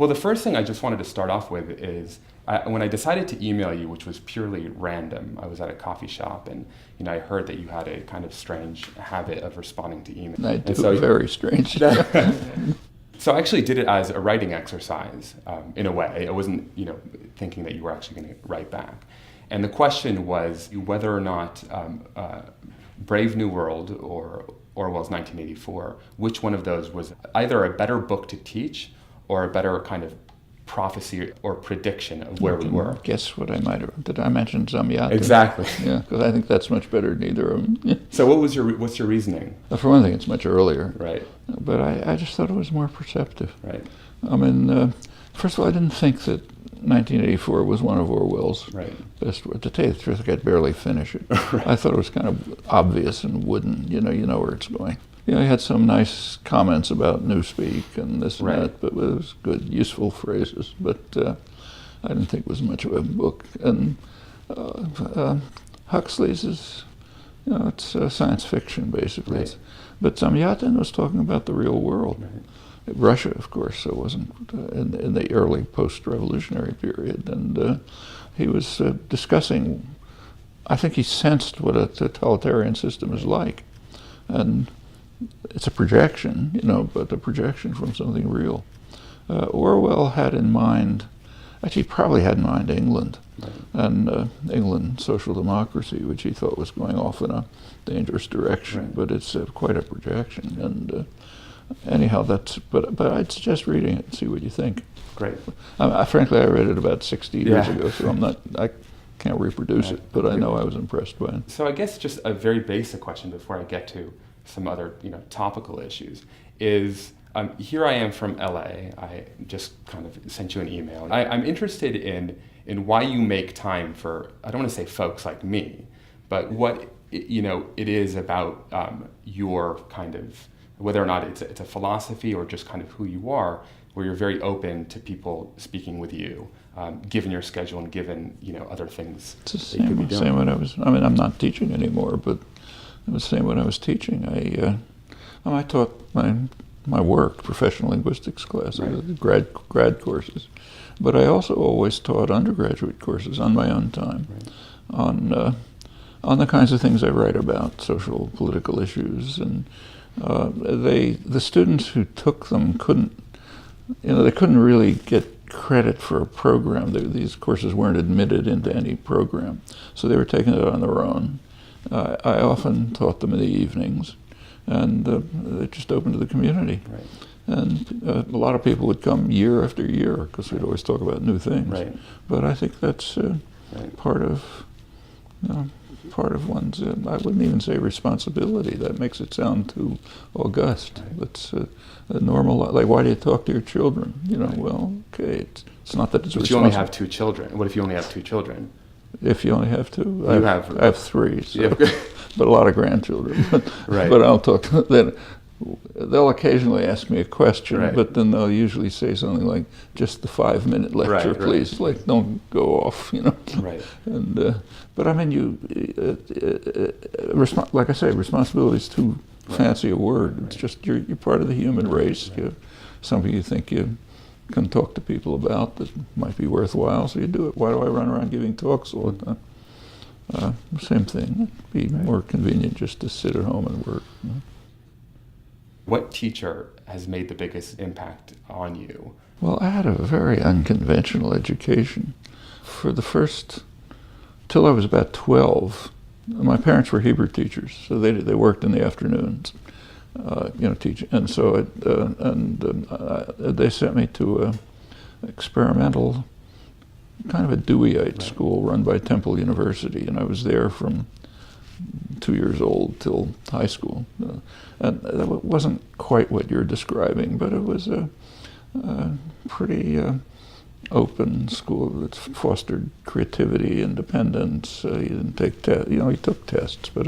Well, the first thing I just wanted to start off with is when I decided to email you, which was purely random. I was at a coffee shop, and I heard that you had a kind of strange habit of responding to emails. I do, very strange. So I actually did it as a writing exercise, in a way. I wasn't, thinking that you were actually going to write back. And the question was whether or not Brave New World or Orwell's 1984, which one of those was either a better book to teach or a better kind of prophecy or prediction of where we were. Guess what I might have. Did I mention Zamyatin? Exactly. Yeah, because I think that's much better than either of them. Yeah. So what's your reasoning? For one thing, it's much earlier. Right. But I just thought it was more perceptive. Right. I mean, first of all, I didn't think that 1984 was one of Orwell's best works. To tell you the truth, I could barely finish it. Right. I thought it was kind of obvious and wooden. You know where it's going. He had some nice comments about Newspeak and this and that, but it was good, useful phrases. But I didn't think it was much of a book. And Huxley's is, it's science fiction, basically. Right. But Zamyatin was talking about the real world. Right. Russia, of course, wasn't in the early post-revolutionary period. And he was discussing, I think he sensed what a totalitarian system is like. And it's a projection, but a projection from something real. Orwell had in mind, actually probably had in mind England, and England social democracy, which he thought was going off in a dangerous direction, but it's quite a projection. And anyhow, but I'd suggest reading it and see what you think. Great. Frankly, I read it about 60 years ago, so I can't reproduce it, but I know I was impressed by it. So I guess just a very basic question before I get to some other topical issues is here I am from LA. I just kind of sent you an email. I'm interested in why you make time for, I don't want to say folks like me, but what it is about your kind of, whether or not it's a philosophy or just kind of who you are, where you're very open to people speaking with you, given your schedule and given other things it's the same, that you could be doing. I'm not teaching anymore, but it was the same when I was teaching. I taught my work, professional linguistics classes, grad courses, but I also always taught undergraduate courses on my own time, on the kinds of things I write about, social, political issues, and the students who took them couldn't really get credit for a program. These courses weren't admitted into any program, so they were taking it on their own. I often taught them in the evenings, and they just opened to the community. Right. And a lot of people would come year after year because we'd always talk about new things. Right. But I think that's part of one's. I wouldn't even say responsibility. That makes it sound too august. Right. That's a normal. Like, why do you talk to your children? Well, okay, it's not that it's. But you only have 2 children. What if you only have 2 children? If you only have 2, I have 3, so, but a lot of grandchildren. But I'll talk to them. They'll occasionally ask me a question, but then they'll usually say something like, "Just the 5-minute lecture, please. Like, don't go off, Right. And but I mean, like I say, responsibility is too fancy a word. It's just you're part of the human race. You're something you think you can talk to people about that might be worthwhile, so you do it. Why do I run around giving talks all the time? Same thing. It'd be more convenient just to sit at home and work. What teacher has made the biggest impact on you? Well, I had a very unconventional education. For the first, till I was about 12, my parents were Hebrew teachers, so they worked in the afternoons. Teaching, and so they sent me to a experimental kind of a Deweyite school run by Temple University, and I was there from 2 years old till high school. And that wasn't quite what you're describing, but it was a pretty open school that fostered creativity, independence. He didn't take he took tests, but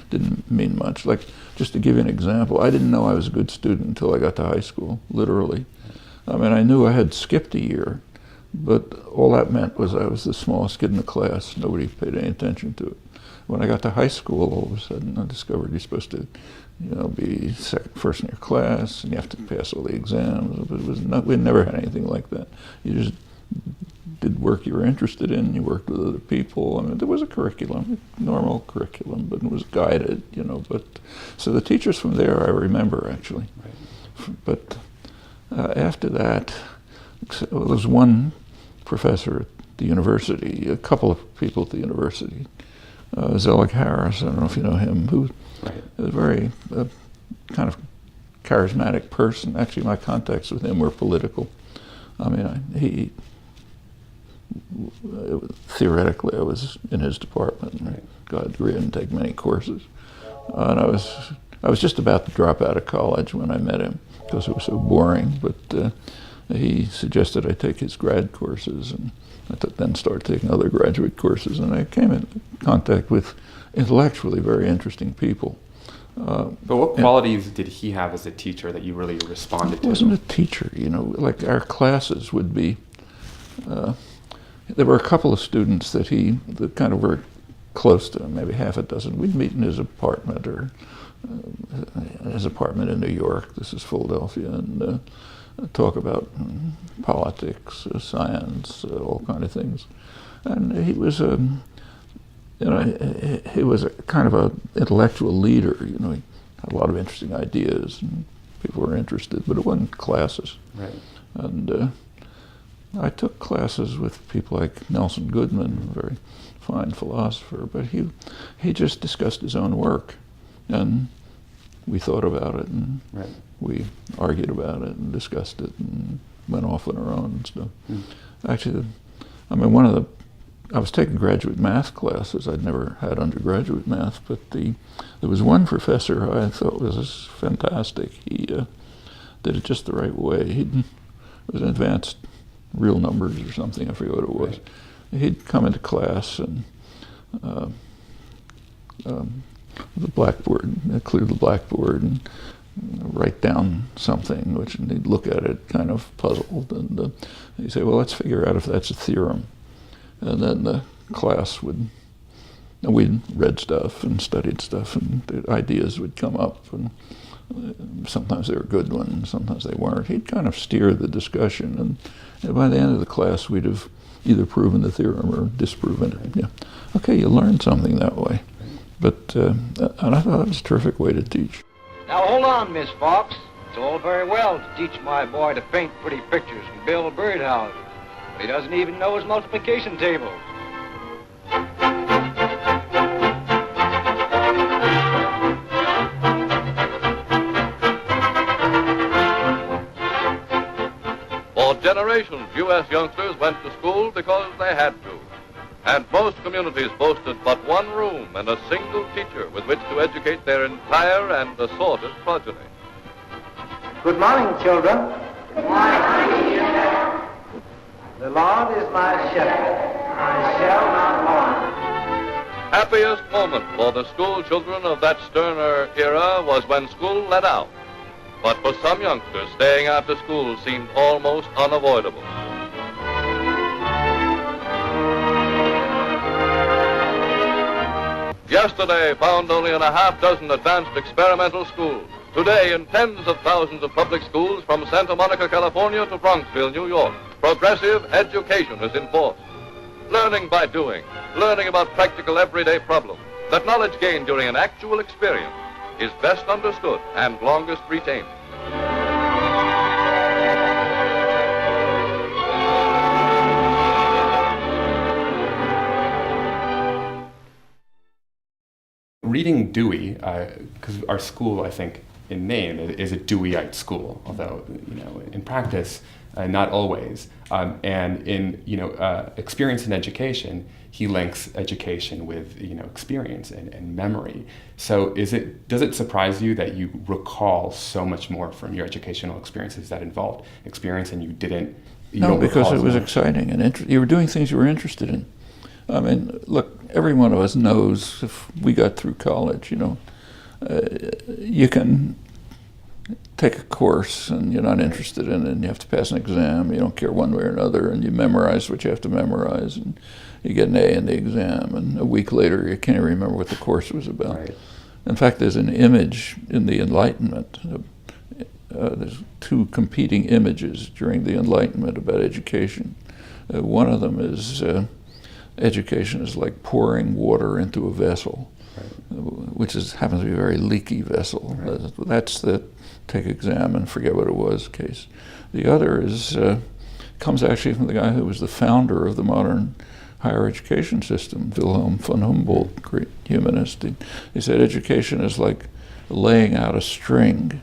didn't mean much. Like, just to give you an example, I didn't know I was a good student until I got to high school, literally. I mean, I knew I had skipped a year, But all that meant was I was the smallest kid in the class. Nobody paid any attention to it. When I got to high school, all of a sudden I discovered you're supposed to, be first in your class, and you have to pass all the exams. We never had anything like that. You just did work you were interested in. You worked with other people. I mean, there was a curriculum, normal curriculum, but it was guided. But so the teachers from there I remember actually. Right. But after that, there was one professor at the university, a couple of people at the university. Zelig Harris, I don't know if you know him, who was a very kind of charismatic person. Actually, my contacts with him were political. I mean, theoretically, I was in his department. Right. God, I didn't take many courses. And I was just about to drop out of college when I met him because it was so boring. But he suggested I take his grad courses, and I then started taking other graduate courses, and I came in contact with intellectually very interesting people. But what qualities did he have as a teacher that you really responded to? He wasn't a teacher, like our classes would be. There were a couple of students that kind of were close to him, maybe half a dozen. We'd meet in his apartment or his apartment in New York. This is Philadelphia, and talk about politics, science, all kind of things. And he was he was a kind of an intellectual leader. He had a lot of interesting ideas, and people were interested, but it wasn't classes. Right. And I took classes with people like Nelson Goodman, a very fine philosopher, but he just discussed his own work, and we thought about it, and right. We argued about it and discussed it and went off on our own and stuff. Actually, I was taking graduate math classes. I'd never had undergraduate math, but there was one professor who I thought was fantastic. He did it just the right way. It was advanced real numbers or something, I forget what it was. Right. He'd come into class and the blackboard, clear the blackboard and write down something, and he'd look at it kind of puzzled, and he'd say, well, let's figure out if that's a theorem. And then the class we'd read stuff and studied stuff, and the ideas would come up, and sometimes they were good ones, sometimes they weren't. He'd kind of steer the discussion, and by the end of the class, we'd have either proven the theorem or disproven it. Yeah. Okay, you learned something that way. But, and I thought it was a terrific way to teach. Now hold on, Miss Fox. It's all very well to teach my boy to paint pretty pictures and build birdhouses, but he doesn't even know his multiplication tables. For generations, U.S. youngsters went to school because they had to. And most communities boasted but one room and a single teacher with which to educate their entire and assorted progeny. Good morning, children. Good morning. The Lord is my shepherd. I shall not want. Happiest moment for the school children of that sterner era was when school let out. But for some youngsters, staying after school seemed almost unavoidable. Yesterday found only in a half dozen advanced experimental schools. Today in tens of thousands of public schools from Santa Monica, California to Bronxville, New York, progressive education is in force. Learning by doing, learning about practical everyday problems, that knowledge gained during an actual experience is best understood and longest retained. Reading Dewey, because our school, I think, in name is a Deweyite school, although in practice, not always. And in experience in education, he links education with experience and memory. So does it surprise you that you recall so much more from your educational experiences that involved experience, and you didn't? No, because it was exciting and you were doing things you were interested in. I mean, look, every one of us knows if we got through college, you can take a course and you're not interested in it, and you have to pass an exam, you don't care one way or another, and you memorize what you have to memorize, and you get an A in the exam, and a week later you can't even remember what the course was about. Right. In fact, there's an image in the Enlightenment. There's two competing images during the Enlightenment about education. One of them is education is like pouring water into a vessel, which happens to be a very leaky vessel. Right. That's the take exam and forget what it was case. The other is comes actually from the guy who was the founder of the modern higher education system, Wilhelm von Humboldt, great humanist. He said education is like laying out a string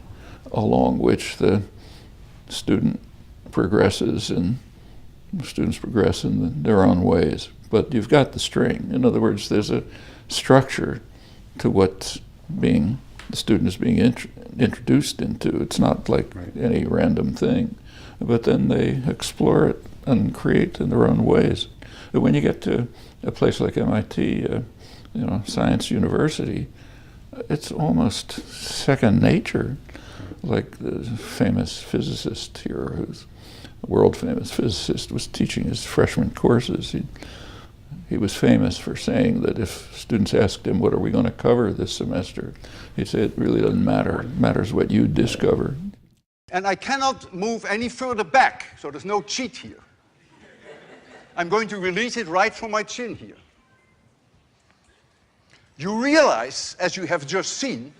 along which the student progresses, and students progress in their own ways. But you've got the string. In other words, there's a structure to what the student is being introduced into. It's not like any random thing. But then they explore it and create in their own ways. But when you get to a place like MIT, Science University, it's almost second nature. Like the famous physicist here, who's a world-famous physicist, was teaching his freshman courses. He was famous for saying that if students asked him, what are we going to cover this semester, he'd say, it really doesn't matter. It matters what you discover. And I cannot move any further back, so there's no cheat here. I'm going to release it right from my chin here. You realize, as you have just seen,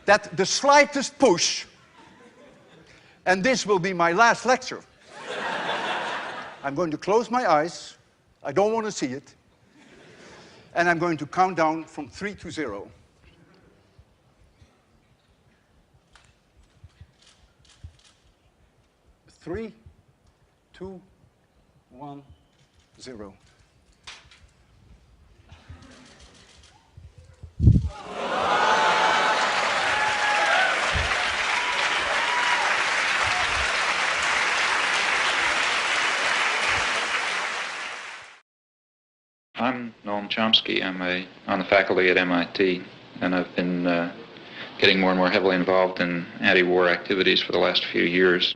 that the slightest push, and this will be my last lecture. I'm going to close my eyes. I don't want to see it. And I'm going to count down from 3 to 0. 3, 2, 1, 0. I'm Noam Chomsky. I'm on the faculty at MIT, and I've been getting more and more heavily involved in anti-war activities for the last few years.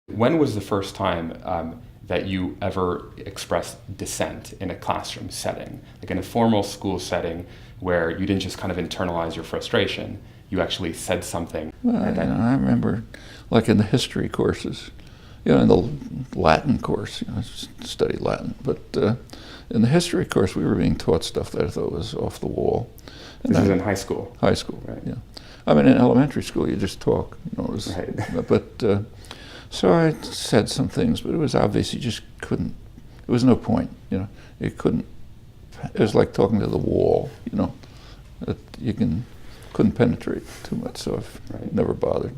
When was the first time that you ever expressed dissent in a classroom setting, like in a formal school setting where you didn't just kind of internalize your frustration, you actually said something? Well, I remember, like in the history courses, in the Latin course, I studied Latin, but in the history course we were being taught stuff that I thought was off the wall. This is in high school? High school, right. Yeah. I mean, in elementary school you just talk, right. But so I said some things, but it was obvious you just couldn't, there was no point, you couldn't, it was like talking to the wall, that you couldn't penetrate too much, so I've never bothered.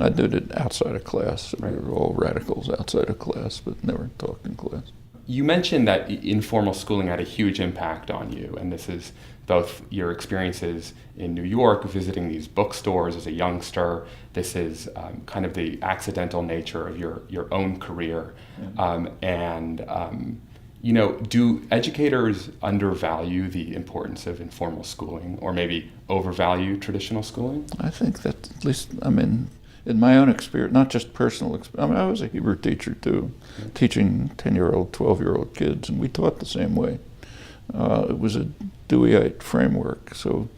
I did it outside of class. We were all radicals outside of class, but never talked in class. You mentioned that informal schooling had a huge impact on you, and this is both your experiences in New York, visiting these bookstores as a youngster. This is kind of the accidental nature of your own career. Do educators undervalue the importance of informal schooling, or maybe overvalue traditional schooling? I think that, at least, in my own experience, not just personal experience, I was a Hebrew teacher too, teaching 10-year-old, 12-year-old kids, and we taught the same way. It was a Deweyite framework, so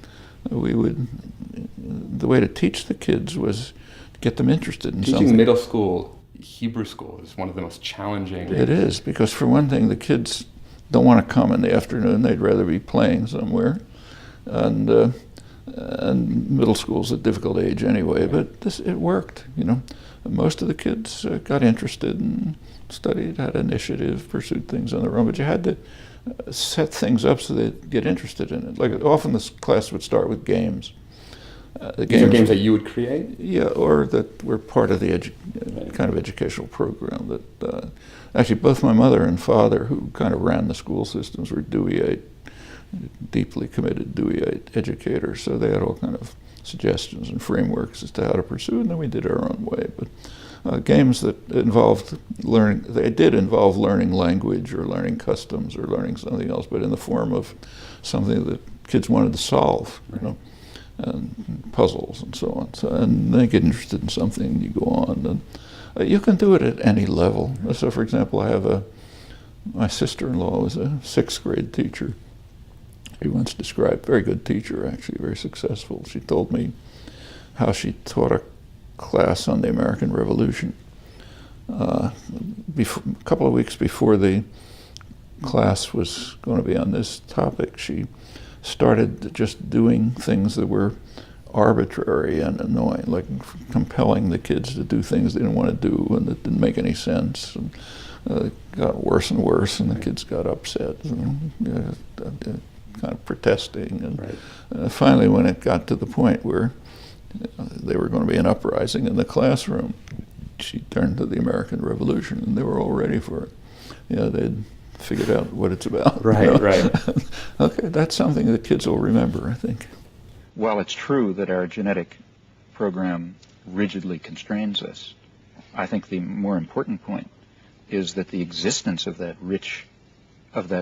the way to teach the kids was to get them interested in something. Teaching middle school Hebrew school is one of the most challenging. It is, because for one thing, the kids don't want to come in the afternoon, they'd rather be playing somewhere. And middle school's a difficult age anyway, but it worked, Most of the kids got interested and studied, had initiative, pursued things on their own, but you had to set things up so they'd get interested in it. Like often this class would start with games. These are games that you would create? Yeah, or that were part of the kind of educational program. That actually both my mother and father, who kind of ran the school systems, were Deweyite, deeply committed Deweyite educators, so they had all kind of suggestions and frameworks as to how to pursue it, and then we did our own way. But games that involved learning, they did involve learning language or learning customs or learning something else, but in the form of something that kids wanted to solve, and puzzles and so on. So, and they get interested in something, you go on. And you can do it at any level. So, for example, I have my sister-in-law was a 6th grade teacher. She once described, very good teacher actually, very successful. She told me how she taught a class on the American Revolution. A couple of weeks before the class was going to be on this topic, she started just doing things that were arbitrary and annoying, like compelling the kids to do things they didn't want to do and that didn't make any sense. And, it got worse and worse, and the kids got upset, kind of protesting. And finally, when it got to the point where they were going to be an uprising in the classroom, she turned to the American Revolution, and they were all ready for it. They'd figured out what it's about. Right, right. Okay, that's something that kids will remember, I think. While it's true that our genetic program rigidly constrains us, I think the more important point is that the existence of that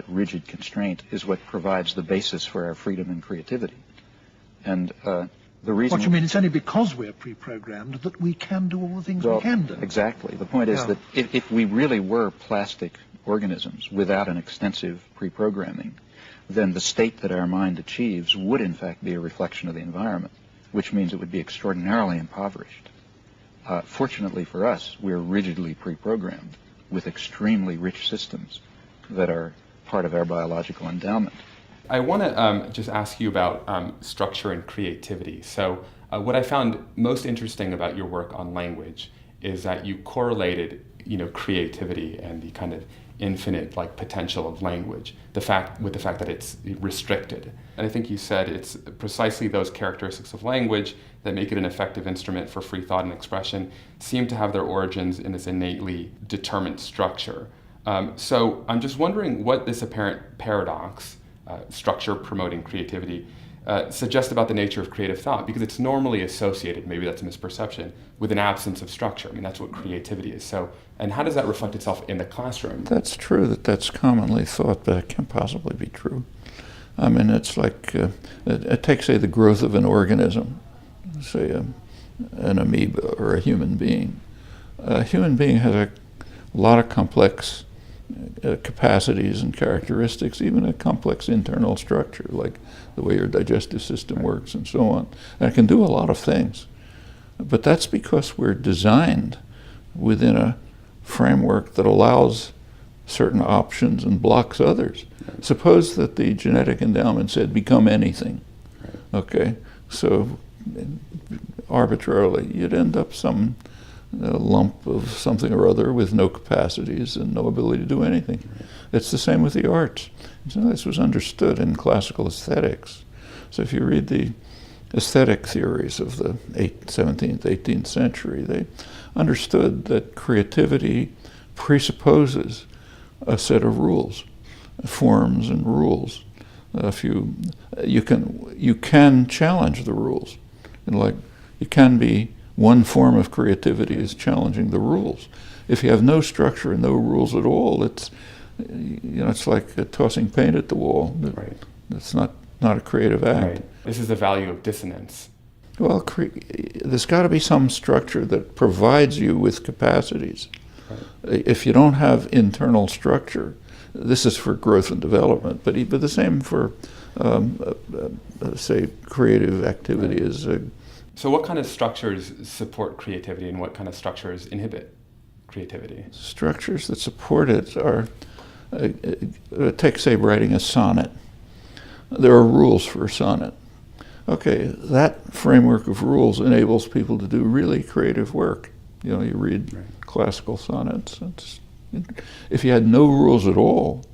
rigid constraint is what provides the basis for our freedom and creativity. And the reason... What you mean, it's only because we're pre-programmed that we can do all the things we can do. Exactly. The point is that if we really were plastic organisms without an extensive pre-programming, then the state that our mind achieves would in fact be a reflection of the environment, which means it would be extraordinarily impoverished. Fortunately for us, we're rigidly pre-programmed with extremely rich systems that are part of our biological endowment. I want to just ask you about structure and creativity. So what I found most interesting about your work on language is that you correlated, creativity and the kind of infinite potential of language, with the fact that it's restricted. And I think you said it's precisely those characteristics of language that make it an effective instrument for free thought and expression seem to have their origins in this innately determined structure. So I'm just wondering what this apparent paradox, structure promoting creativity, suggests about the nature of creative thought, because it's normally associated, maybe that's a misperception, with an absence of structure. I mean, that's what creativity is. So, and how does that reflect itself in the classroom? That's true, that's commonly thought, but it can't possibly be true. I mean, it's like, take, say, the growth of an organism, say an amoeba or a human being. A human being has a lot of complex capacities and characteristics, even a complex internal structure, like the way your digestive system works and so on. And it can do a lot of things. But that's because we're designed within a framework that allows certain options and blocks others. Suppose that the genetic endowment said, become anything. Okay, so arbitrarily, you'd end up some lump of something or other with no capacities and no ability to do anything. It's the same with the arts. So this was understood in classical aesthetics. So if you read the aesthetic theories of the 17th, 18th century, they understood that creativity presupposes a set of rules, forms and rules. If you can challenge the rules, and it can be one form of creativity is challenging the rules. If you have no structure and no rules at all, it's like tossing paint at the wall. Right. It's not a creative act. Right. This is the value of dissonance. Well, there's got to be some structure that provides you with capacities. Right. If you don't have internal structure, this is for growth and development, but the same for, say, creative activity is. So what kind of structures support creativity and what kind of structures inhibit creativity? Structures that support it are, take, say, writing a sonnet. There are rules for a sonnet. Okay, that framework of rules enables people to do really creative work. You read classical sonnets. If you had no rules at all,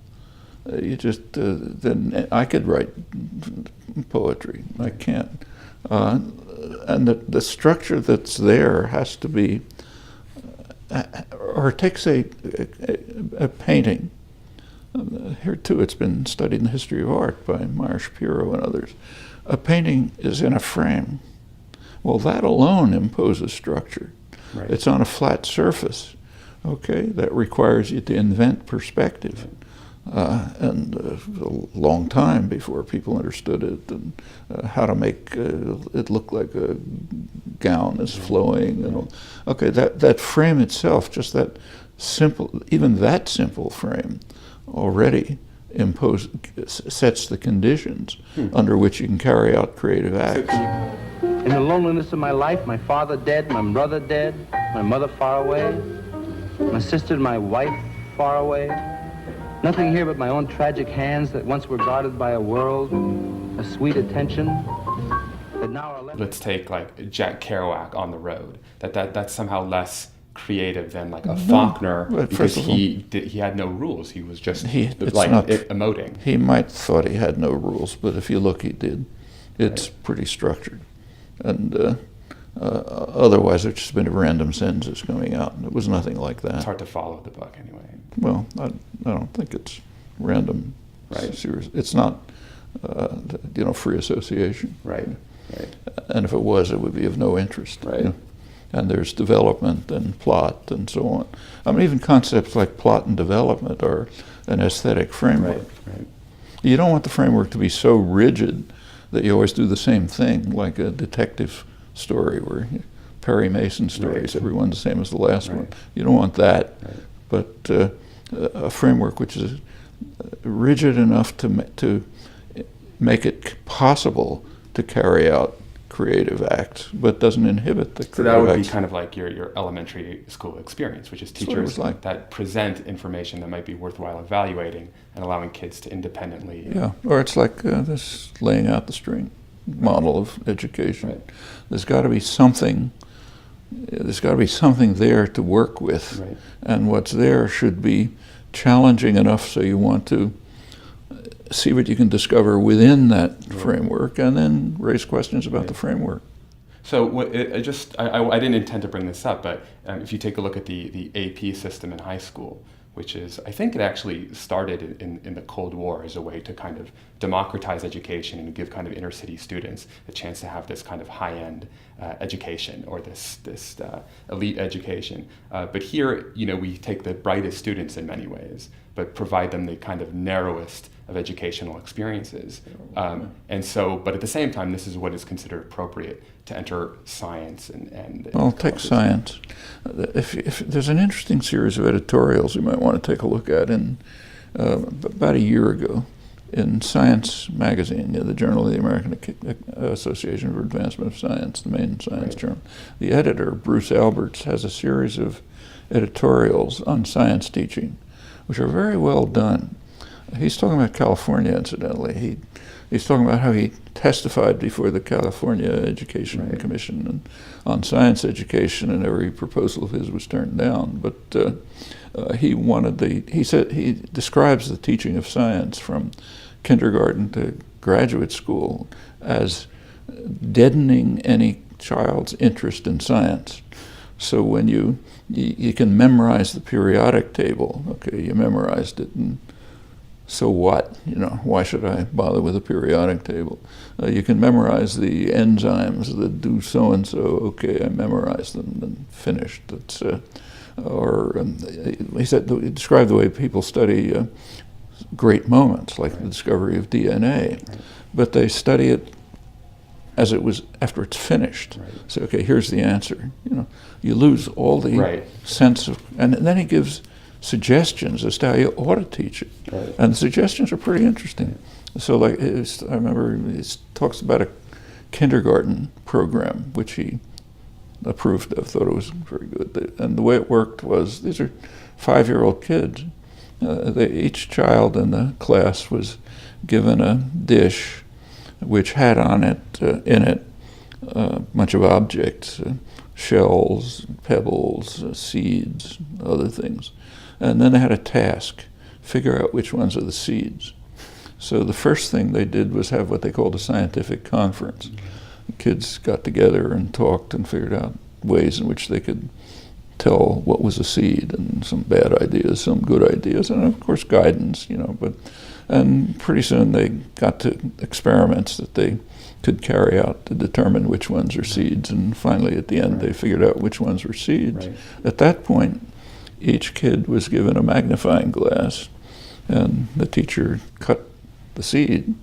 then I could write poetry. I can't. And the structure that's there has to be, or take, say, a painting. Here too, it's been studied in the history of art by Meyer Shapiro and others. A painting is in a frame. Well, that alone imposes structure. Right. It's on a flat surface. Okay, that requires you to invent perspective. and a long time before people understood it, and how to make it look like a gown is flowing. And all. Okay, that frame itself, just that simple, even that simple frame, already sets the conditions under which you can carry out creative acts. In the loneliness of my life, my father dead, my brother dead, my mother far away, my sister and my wife far away. Nothing here but my own tragic hands that once were guarded by a world, a sweet attention, that now are left. Let's take like Jack Kerouac on the road. That's somehow less creative than like a Faulkner, because he had no rules. He was just emoting. He might thought he had no rules, but if you look, he did. It's pretty structured, and otherwise it's just been random sentences coming out. And it was nothing like that. It's hard to follow the book anyway. Well, I don't think it's random. Right. It's not, free association. Right. Right. And if it was, it would be of no interest. Right. You know? And there's development and plot and so on. I mean, even concepts like plot and development are an aesthetic framework. Right. You don't want the framework to be so rigid that you always do the same thing, like a detective story where Perry Mason stories, everyone's the same as the last one. You don't want that. Right. But a framework which is rigid enough to make it possible to carry out creative acts, but doesn't inhibit the creative acts. So that would be kind of like your elementary school experience, which is teachers that present information that might be worthwhile evaluating and allowing kids to independently... Yeah, or it's like this laying out the string model of education. Right. There's got to be something there to work with, right. And what's there should be challenging enough so you want to see what you can discover within that framework, and then raise questions about the framework. So I didn't intend to bring this up, but if you take a look at the AP system in high school, which is, I think it actually started in the Cold War as a way to kind of democratize education and give kind of inner city students a chance to have this kind of high-end education, or this elite education. But here, we take the brightest students in many ways, but provide them the kind of narrowest of educational experiences. And so, but at the same time, this is what is considered appropriate to enter science and well, take science. If there's an interesting series of editorials you might want to take a look at about a year ago in Science magazine, the Journal of the American Association for Advancement of Science, the main science journal. The editor, Bruce Alberts, has a series of editorials on science teaching, which are very well done. He's talking about California, incidentally. He's talking about how he testified before the California Education Commission on science education, and every proposal of his was turned down. But he describes the teaching of science from kindergarten to graduate school as deadening any child's interest in science. So when you can memorize the periodic table, okay, you memorized it, and so what? Why should I bother with a periodic table? You can memorize the enzymes that do so-and-so. Okay, I memorized them and finished. He described the way people study great moments, like the discovery of DNA, but they study it as it was after it's finished. So, okay, here's the answer. You lose all the sense of, and then he gives suggestions as to how you ought to teach it. And the suggestions are pretty interesting. So I remember he talks about a kindergarten program, which he approved of, thought it was very good. And the way it worked was, these are 5-year-old kids. Each child in the class was given a dish which had on it, in it, a bunch of objects, shells, pebbles, seeds, other things. And then they had a task, figure out which ones are the seeds. So the first thing they did was have what they called a scientific conference. The kids got together and talked and figured out ways in which they could tell what was a seed, and some bad ideas, some good ideas, and of course guidance, and pretty soon they got to experiments that they could carry out to determine which ones are seeds, and finally at the end they figured out which ones were seeds. At that point, each kid was given a magnifying glass And the teacher cut the seed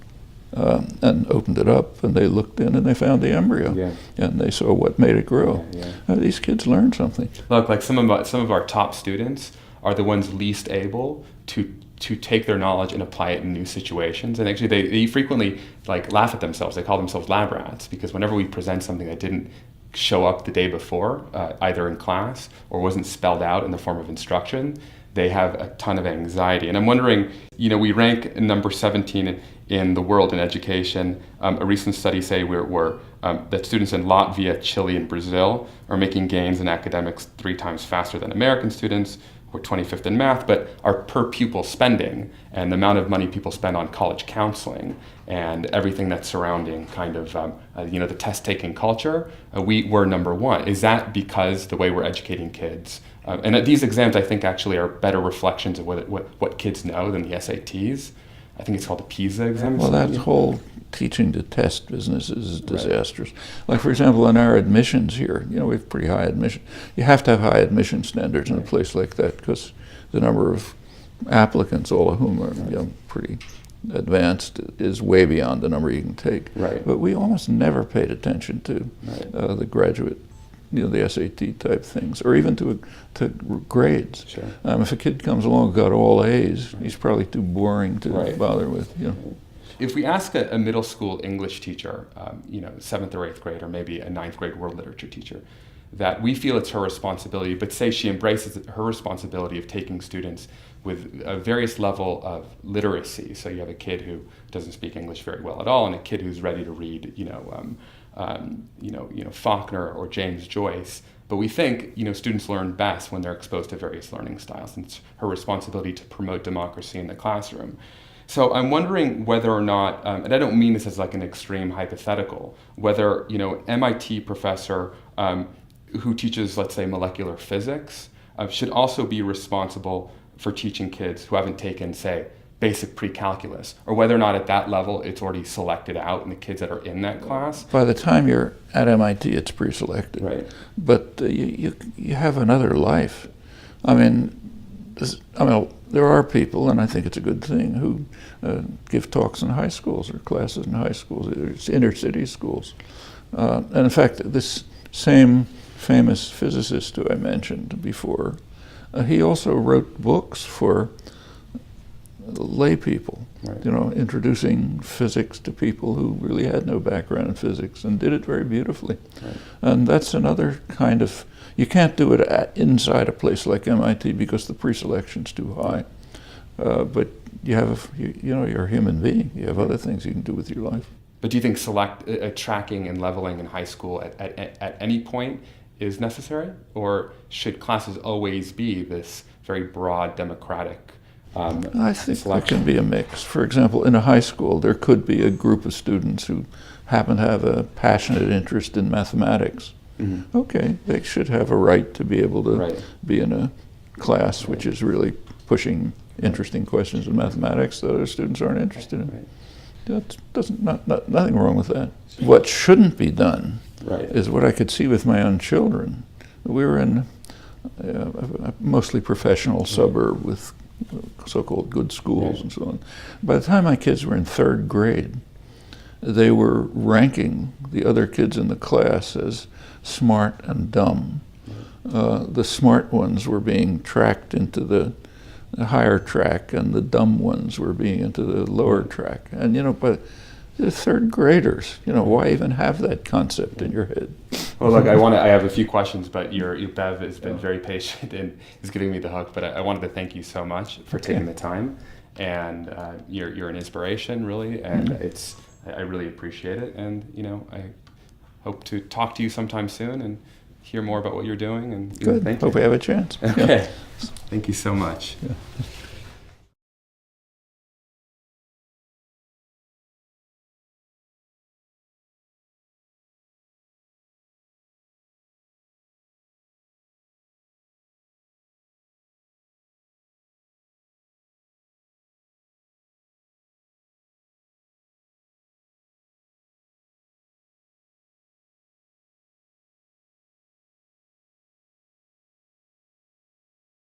and opened it up, and they looked in and they found the embryo, and they saw what made it grow. These kids learned something. Look, like some of our top students are the ones least able to take their knowledge and apply it in new situations. And actually, they frequently like laugh at themselves. They call themselves lab rats, because whenever we present something that didn't show up the day before, either in class or wasn't spelled out in the form of instruction, they have a ton of anxiety. And I'm wondering, we rank number 17 in the world in education. A recent study say that students in Latvia, Chile, and Brazil are making gains in academics 3 times faster than American students. We're 25th in math, but our per pupil spending and the amount of money people spend on college counseling and everything that's surrounding kind of, the test-taking culture, we're number 1. Is that because the way we're educating kids? And these exams, I think, actually are better reflections of what kids know than the SATs. I think it's called the PISA exam. Well, that whole teaching to test business is disastrous. Like, for example, in our admissions here, we have pretty high admission. You have to have high admission standards in a place like that, because the number of applicants, all of whom are pretty advanced, is way beyond the number you can take. But we almost never paid attention to the graduate, the SAT type things, or even to grades. If a kid comes along and got all A's, he's probably too boring to bother with. If we ask a middle school English teacher, 7th or 8th grade, or maybe a 9th grade world literature teacher, that we feel it's her responsibility, but say she embraces her responsibility of taking students with a various level of literacy. So you have a kid who doesn't speak English very well at all, and a kid who's ready to read, Faulkner or James Joyce. But we think, students learn best when they're exposed to various learning styles, and it's her responsibility to promote democracy in the classroom. So I'm wondering whether or not, and I don't mean this as like an extreme hypothetical, whether, MIT professor who teaches, let's say, molecular physics should also be responsible for teaching kids who haven't taken, say, basic pre-calculus, or whether or not at that level it's already selected out in the kids that are in that class. By the time you're at MIT, it's pre-selected. But you have another life. There are people, and I think it's a good thing, who give talks in high schools or classes in high schools, inner city schools. And in fact, this same famous physicist who I mentioned before, he also wrote books for lay people, introducing physics to people who really had no background in physics, and did it very beautifully. And that's another kind of, you can't do it inside a place like MIT because the pre-selection's too high. But you have, you're a human being. You have other things you can do with your life. But do you think tracking and leveling in high school at any point is necessary? Or should classes always be this very broad, democratic I think there can be a mix. For example, in a high school, there could be a group of students who happen to have a passionate interest in mathematics. Okay, they should have a right to be able to be in a class which is really pushing interesting questions in mathematics that other students aren't interested in. That nothing wrong with that. What shouldn't be done is what I could see with my own children. We were in a mostly professional suburb with so-called good schools and so on. By the time my kids were in 3rd grade, they were ranking the other kids in the class as smart and dumb. The smart ones were being tracked into the higher track, and the dumb ones were being into the lower track. And but they're 3rd graders. Why even have that concept in your head? Well, look, I have a few questions, but your Bev has been very patient and is giving me the hook. But I wanted to thank you so much for taking the time, and you're an inspiration, really, and I really appreciate it. And I hope to talk to you sometime soon and hear more about what you're doing. And good. Thank you. Hope we have a chance. Okay. Thank you so much.